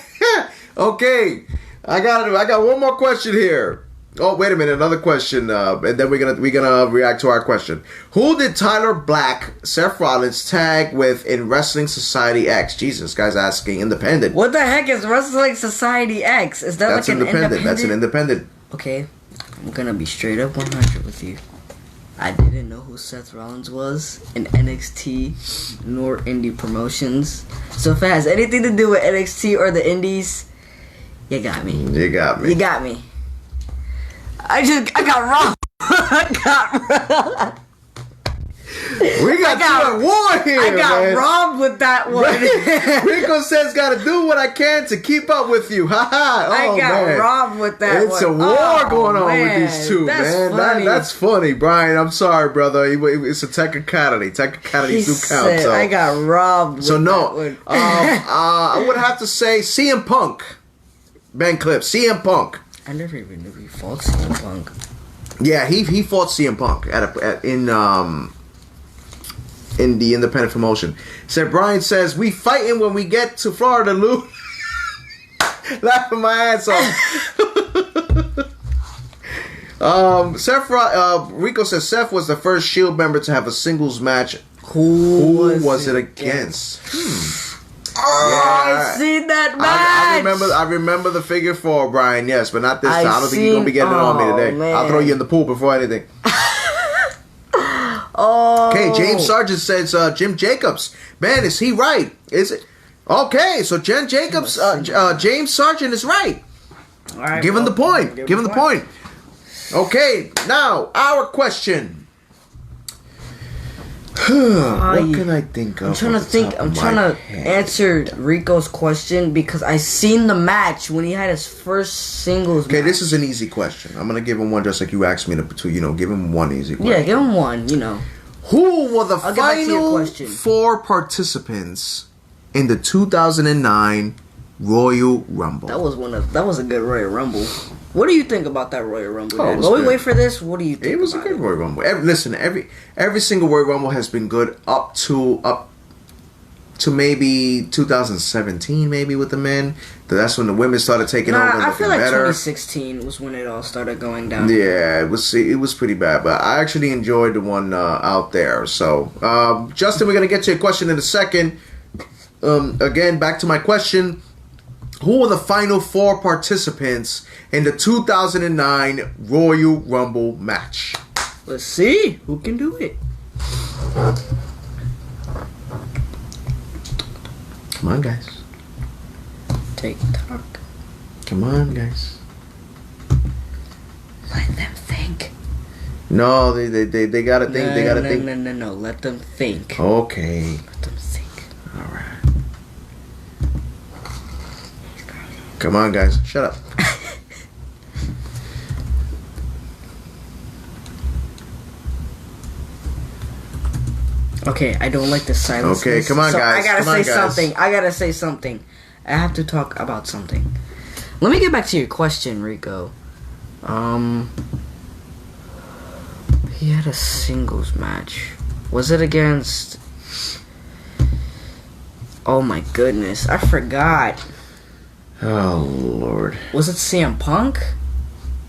Okay. I got one more question here. Oh, wait a minute, another question, and then we're gonna react to our question. Who did Tyler Black, Seth Rollins tag with in Wrestling Society X? Jesus, guy's asking. Independent. What the heck is Wrestling Society X? Is that That's like an independent? That's an independent. Okay, I'm gonna be straight up 100 with you. I didn't know who Seth Rollins was in NXT nor indie promotions. So if it has anything to do with NXT or the indies, you got me. You got me. You got me. I got robbed. I got robbed. We got you at war here, I got man. robbed with that one. Rico says, "Gotta do what I can to keep up with you." Haha. I got robbed with that It's one. a war going on man. with these two, That's man. Funny. That's funny, Brian. I'm sorry, brother. It's a technicality. Technicalities do count. Said, So I got robbed. So with no, that one. I would have to say CM Punk. Ben Cliff, CM Punk. I never even knew he fought CM Punk. Yeah, he fought CM Punk in the independent promotion. Said Brian says we fighting when we get to Florida, Lou. Laughing my ass off. Rico says Seth was the first Shield member to have a singles match. Who was it against? I seen that match. I remember the figure 4, Brian. Yes, but not this time. I don't think you're gonna be getting it on me today. Man. I'll throw you in the pool before anything. Oh. Okay, James Sargent says Jim Jacobs. Man, is he right? Is it? Okay, so James Sargent is right. All right, Give him the point. Give him the point. Okay, now our question. What can I think of? I'm trying to answer Rico's question because I seen the match when he had his first singles match. Okay, this is an easy question. I'm gonna give him one just like you asked me to. Give him one easy question. Yeah, give him one. Who were the final 4 participants in the 2009 Royal Rumble? That was a good Royal Rumble. What do you think about that Royal Rumble? While we wait for this, what do you think? It was a good Royal Rumble. Every single Royal Rumble has been good up to maybe 2017, maybe with the men. That's when the women started taking over. I feel like better. 2016 was when it all started going down. Yeah, it was pretty bad, but I actually enjoyed the one out there. So, Justin, we're gonna get to your question in a second. Again, back to my question: who were the final 4 participants in the 2009 Royal Rumble match? Let's see who can do it. Come on, guys. TikTok. Come on, guys. Let them think. No, they gotta think. They gotta think. No. Let them think. Okay. Let them think. All right. Come on, guys. Shut up. Okay, I don't like the silence. Okay, come on, guys. I gotta Come on, say guys. something. I gotta say something. I have to talk about something. Let me get back to your question, Rico. He had a singles match. Was it against? Oh my goodness, I forgot. Oh Lord. Was it CM Punk?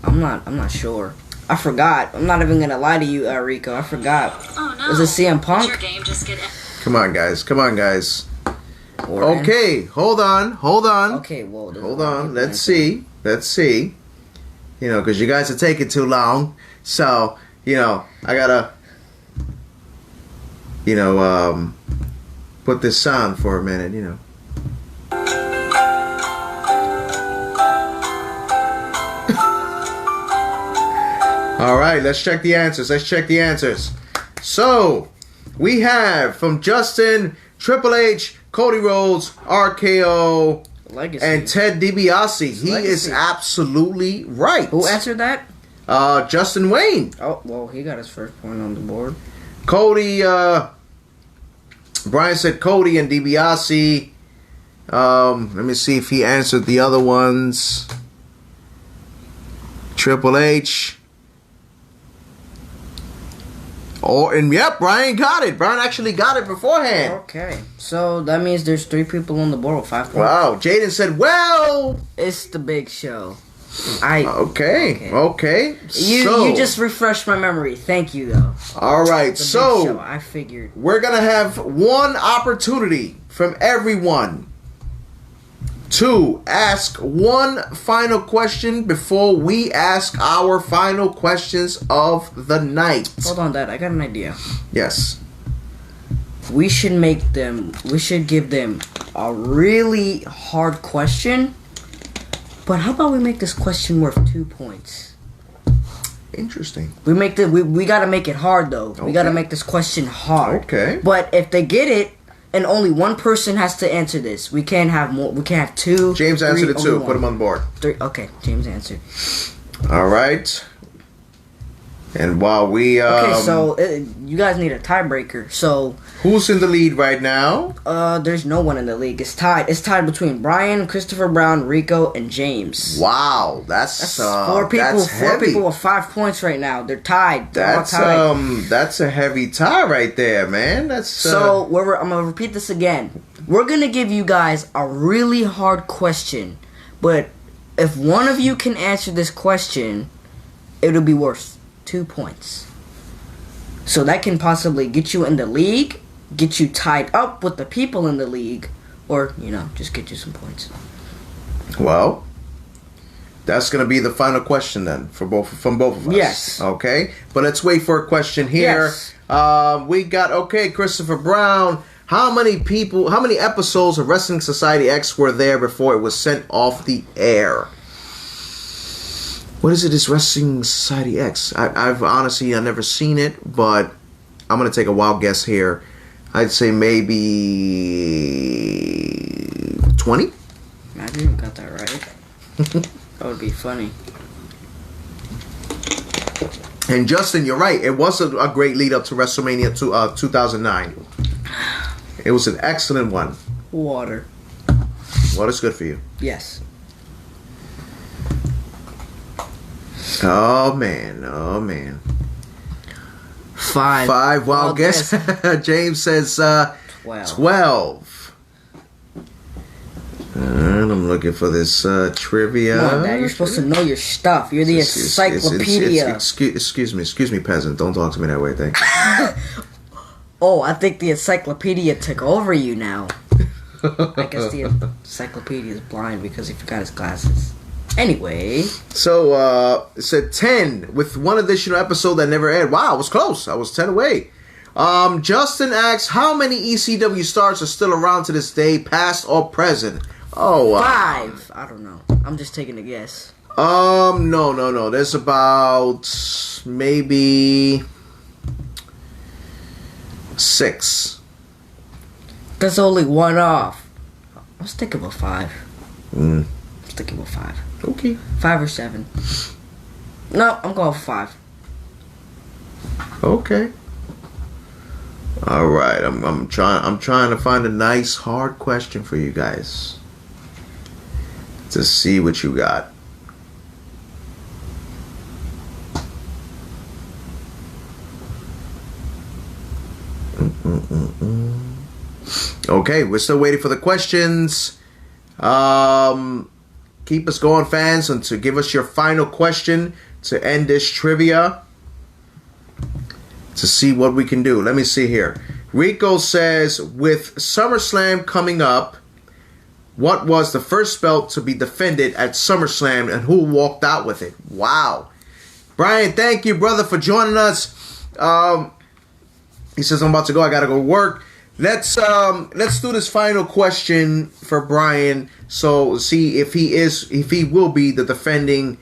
I'm not sure. I forgot. I'm not even gonna lie to you, Rico. I forgot. Oh no. Was it CM Punk? Did your game just get Come on, guys. Come on, guys. Or- Okay, hold on. Okay, well. there's Hold a lot of on. people Let's see. You know, because you guys are taking too long. So, you know, I gotta, put this on for a minute, you know. All right, let's check the answers. So, we have from Justin, Triple H, Cody Rhodes, RKO, Legacy. and Ted DiBiase. He Legacy. is absolutely right. Who answered that? Justin Wayne. Oh, well, he got his first point on the board. Cody, Brian said Cody and DiBiase. Let me see if he answered the other ones. Triple H. And yep, Brian got it. Brian actually got it beforehand. Okay, so that means there's 3 people on the board with 5 points. Wow, Jaden said, well. It's the big show. Okay. You just refreshed my memory. Thank you, though. All right, The big so show, I figured. we're going to have one opportunity from everyone to ask one final question before we ask our final questions of the night. Hold on, Dad. I got an idea. Yes. We should give them a really hard question. But how about we make this question worth 2 points? Interesting. We gotta make it hard though. We gotta Okay. make this question hard. Okay. But if they get it, and only one person has to answer this, we can't have more. We can't have 2. James 3, answered it only too. one. Put him on the board. 3. Okay, James answered. All right. And while we Okay, so you guys need a tiebreaker. So who's in the lead right now? there's no one in the league. It's tied. It's tied between Brian, Christopher Brown, Rico, and James. Wow, that's 4 people. That's 4 heavy. people with 5 points right now. They're tied. They're That's all tied. that's a heavy tie right there, man. That's So I'm gonna repeat this again. We're gonna give you guys a really hard question, but if one of you can answer this question, it'll be worth 2 points. So that can possibly get you in the league, get you tied up with the people in the league, or just get you some points. well. That's gonna be the final question then from both of us. Yes. Okay. But let's wait for a question here. Yes. We got Christopher Brown. How many episodes of Wrestling Society X were there before it was sent off the air? What is it? This Wrestling Society X? I've honestly never seen it, but I'm gonna take a wild guess here. I'd say maybe 20. Imagine you got that right. That would be funny. And Justin, you're right. It was a great lead up to WrestleMania 2009. It was an excellent one. Water. Water's good for you. Yes. Oh man. 5. 5. Wild guess. James says 12. 12. on, I'm looking for this trivia. Come on, Dad. You're supposed to know your stuff. You're the encyclopedia. Excuse me, peasant. Don't talk to me that way, thank you. Oh, I think the encyclopedia took over you now. I guess the encyclopedia is blind because he forgot his glasses. Anyway. So, it said 10 with one additional episode that never aired. Wow, I was close. I was 10 away. Justin asks, how many ECW stars are still around to this day, past or present? Oh, 5. I don't know. I'm just taking a guess. No. There's about maybe 6. That's only one off. I was thinking about 5. I was thinking about 5. Okay. 5 or 7. No, I'm going for 5. Okay. All right. I'm trying to find a nice hard question for you guys to see what you got. Okay, we're still waiting for the questions. Keep us going, fans, and to give us your final question to end this trivia. To see what we can do. Let me see here. Rico says, with SummerSlam coming up, what was the first belt to be defended at SummerSlam and who walked out with it? Wow. Brian, thank you, brother, for joining us. He says, I'm about to go. I got to go work. Let's do this final question for Brian. So see if he will be the defending.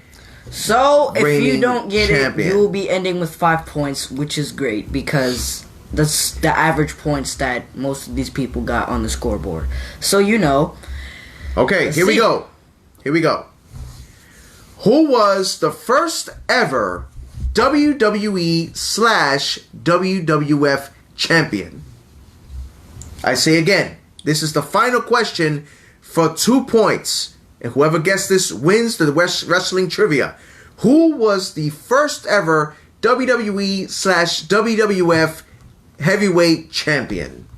So if you don't get champion. it, you will be ending with 5 points, which is great because that's the average points that most of these people got on the scoreboard. So you know. Okay, here we go. Who was the first ever WWE/WWF champion? I say again, this is the final question for 2 points. And whoever gets this wins the wrestling trivia. Who was the first ever WWE/WWF heavyweight champion?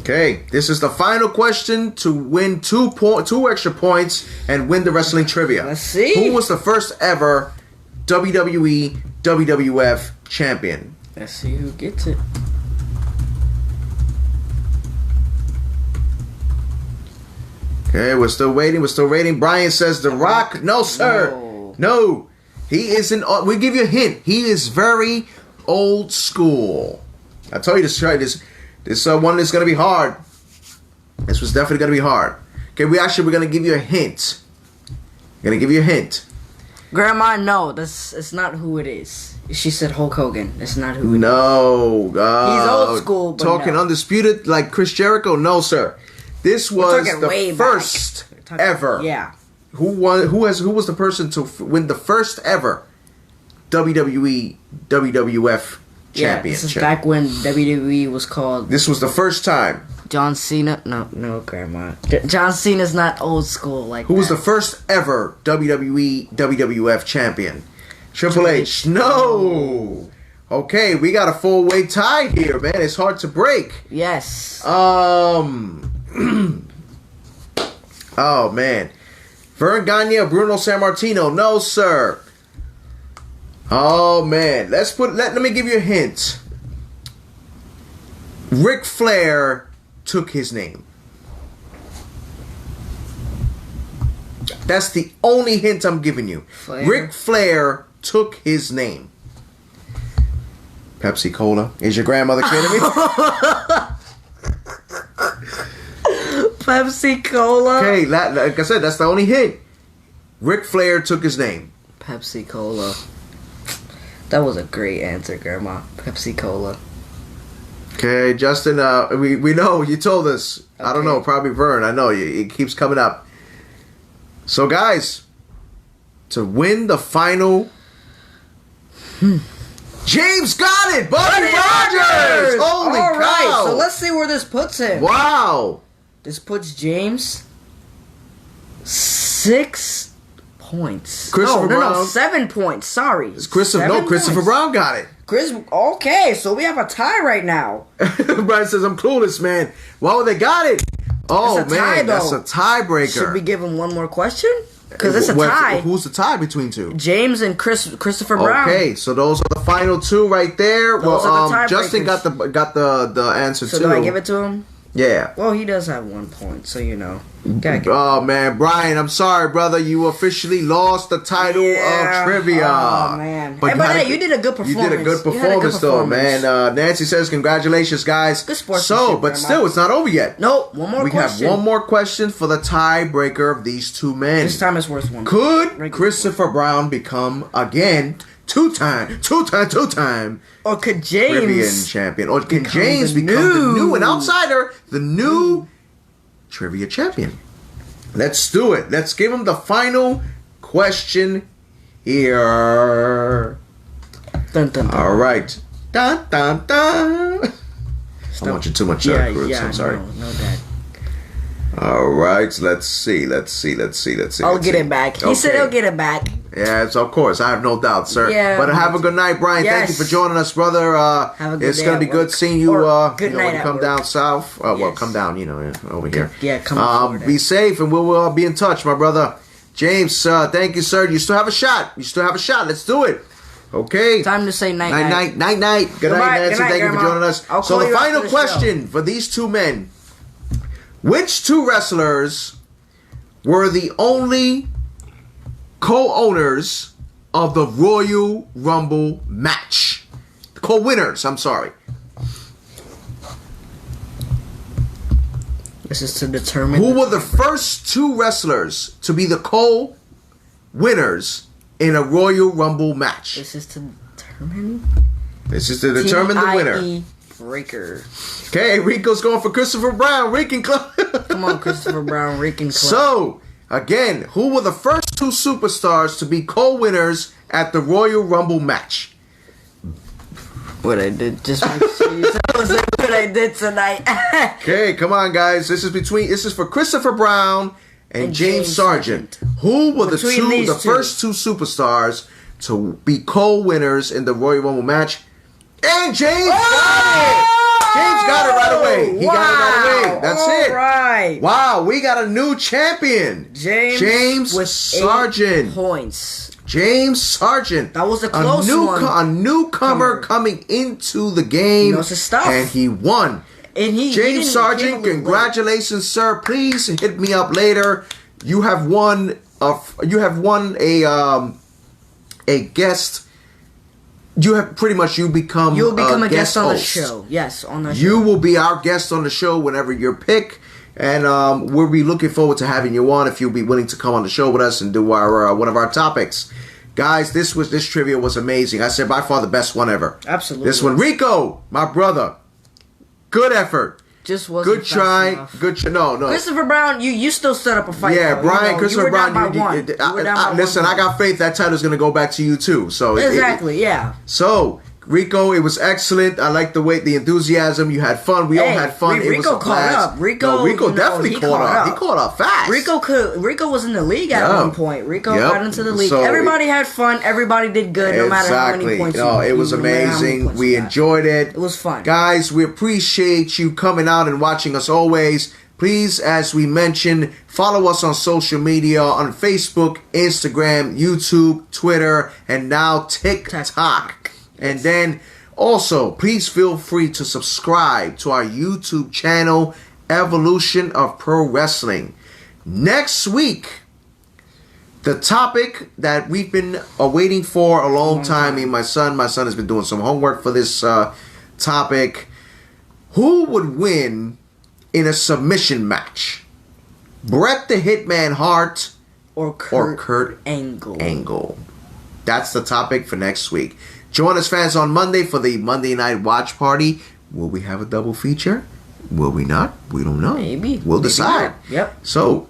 Okay, this is the final question to win 2 extra points and win the wrestling trivia. Let's see. Who was the first ever WWE WWF champion? Let's see who gets it. Okay, we're still waiting. Brian says The Rock. No, sir. No. He isn't. We give you a hint. He is very old school. I told you this one is going to be hard. This was definitely going to be hard. Okay, we're going to give you a hint. Grandma, no, it's not who it is. She said Hulk Hogan. It's not who it is. No. He's old school, but talking no. undisputed like Chris Jericho? No, sir. This was the first ever. Yeah. Who was the person to win the first ever WWE WWF championship? Yeah, this is back when WWE was called. This was the first time. John Cena? No, Grandma. John Cena's not old school like Who that. was the first ever WWE WWF champion? Triple H. No. Okay, we got a 4-way tie here, man. It's hard to break. Yes. Oh man. Vern Gagne or Bruno Sammartino? No, sir. Oh man. Let me give you a hint. Ric Flair took his name. That's the only hint I'm giving you. Ric Flair took his name. Pepsi Cola. Is your grandmother kidding me? Pepsi Cola. Okay, like I said, that's the only hint. Ric Flair took his name. Pepsi Cola. That was a great answer, Grandma. Pepsi Cola. Okay, Justin, we know, you told us. Okay. I don't know, probably Vern. I know, it keeps coming up. So, guys, to win the final... James got it! Buddy Rogers! Holy cow! Alright, so let's see where this puts him. Wow! This puts James 6 points. Christopher No, Brown. 7 points. Sorry. Christopher Points. Brown got it. Okay, so we have a tie right now. Brian says, I'm clueless, man. Why they got it? Oh, It's a tie, man, that's though. a tiebreaker. Should we give him one more question? Because it's a tie. Who's the tie between two? James and Christopher Brown. Okay, so those are the final two right there. Those are the Justin got the answer So too. do I give it to him? Yeah. Well, he does have 1 point, so you know. Oh man, Brian, I'm sorry, brother. You officially lost the title of trivia. Oh man, But you did a good performance. You did a good performance, though, man. Nancy says, "Congratulations, guys." Good sportsmanship, but still, it's not over yet. Nope, one more question. We have one more question for the tiebreaker of these two men. This time it's worth one. Could Christopher Brown become again two-time? Or could Caribbean James champion? Or can James become the new an outsider, the new trivia champion? Let's do it. Let's give him the final question here. Dun, dun, dun. All right. Dun dun dun. I want you too much, Cruz. I'm sorry. No, Dad. All right. Let's see. I'll get it back. He said he'll get it back. Yes, of course. I have no doubt, sir. Yeah. But have a good night, Brian. Yes. Thank you for joining us, brother. Have a good it's day going to at be good work. seeing you, Good night when you at come work. down south. Well, Yes. come down, over here. Yeah, come on. Be safe, and we'll be in touch, my brother. James, thank you, sir. You still have a shot. Let's do it. Okay. Time to say night. Night. Good Goodbye. night, Nancy. Good night, Thank you for Grandma. joining us. I'll So call the you after final the question for these two men: which two wrestlers were the only co-owners of the Royal Rumble match? Co-winners, I'm sorry. This is to determine Who were the first two wrestlers to be the co-winners in a Royal Rumble match? This is to determine. This is to determine the winner. T.I.E. Breaker. Okay, Rico's going for Christopher Brown. Rican Club. Come on, Christopher Brown, Rican Club. So, again, who were the first two superstars to be co-winners at the Royal Rumble match? What I did, just make sure you tell us what I did tonight. Okay, come on, guys. This is for Christopher Brown and James Sargent. Who were the first two superstars to be co-winners in the Royal Rumble match? And James got it! James got it right away. He got it right away. That's it. Right. Wow, we got a new champion. James with Sargent. 8 points. James Sargent. That was a close one. A newcomer coming into the game. He knows his stuff. And he won. And James Sargent, congratulations, sir. Please hit me up later. You have won a guest. You'll become a guest on the host. show. Yes, on the show. You will be our guest on the show whenever you're picked. And we'll be looking forward to having you on if you'll be willing to come on the show with us and do our one of our topics. Guys, this trivia was amazing. I said by far the best one ever. Absolutely. This one, Rico, my brother. Good effort. Just wasn't good try. enough. Good try. No. Christopher Brown, you still set up a fight. Yeah, though. Brian, you Christopher were Brown. Down by one. Listen, I got faith that title's gonna go back to you too. So exactly, yeah. So Rico, it was excellent. I like the enthusiasm. You had fun. We all had fun. Rico it was a caught blast. up. Rico definitely caught up. He caught up fast. Rico was in the league at one point. Rico got into the league. So everybody had fun. Everybody did good, no matter how many points. It was amazing. We enjoyed it. It was fun, guys. We appreciate you coming out and watching us always. Please, as we mentioned, follow us on social media on Facebook, Instagram, YouTube, Twitter, and now TikTok. And then also, please feel free to subscribe to our YouTube channel, Evolution of Pro Wrestling. Next week, the topic that we've been waiting for a long time, me and my son has been doing some homework for this topic. Who would win in a submission match? Bret the Hitman Hart or Kurt Angle? That's the topic for next week. Join us, fans, on Monday for the Monday Night Watch Party. Will we have a double feature? Will we not? We don't know. Maybe. We'll decide. Not. Yep. So,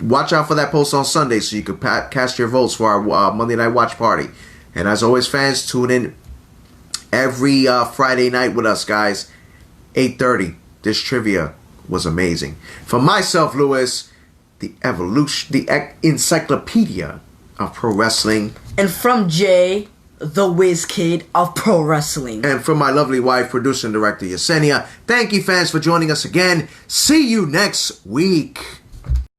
watch out for that post on Sunday so you can cast your votes for our Monday Night Watch Party. And as always, fans, tune in every Friday night with us, guys. 8:30. This trivia was amazing. For myself, Lewis, the evolution, the encyclopedia of pro wrestling. And from Jay, the whiz kid of pro wrestling. And from my lovely wife, producer and director Yesenia. Thank you, fans, for joining us again. See you next week.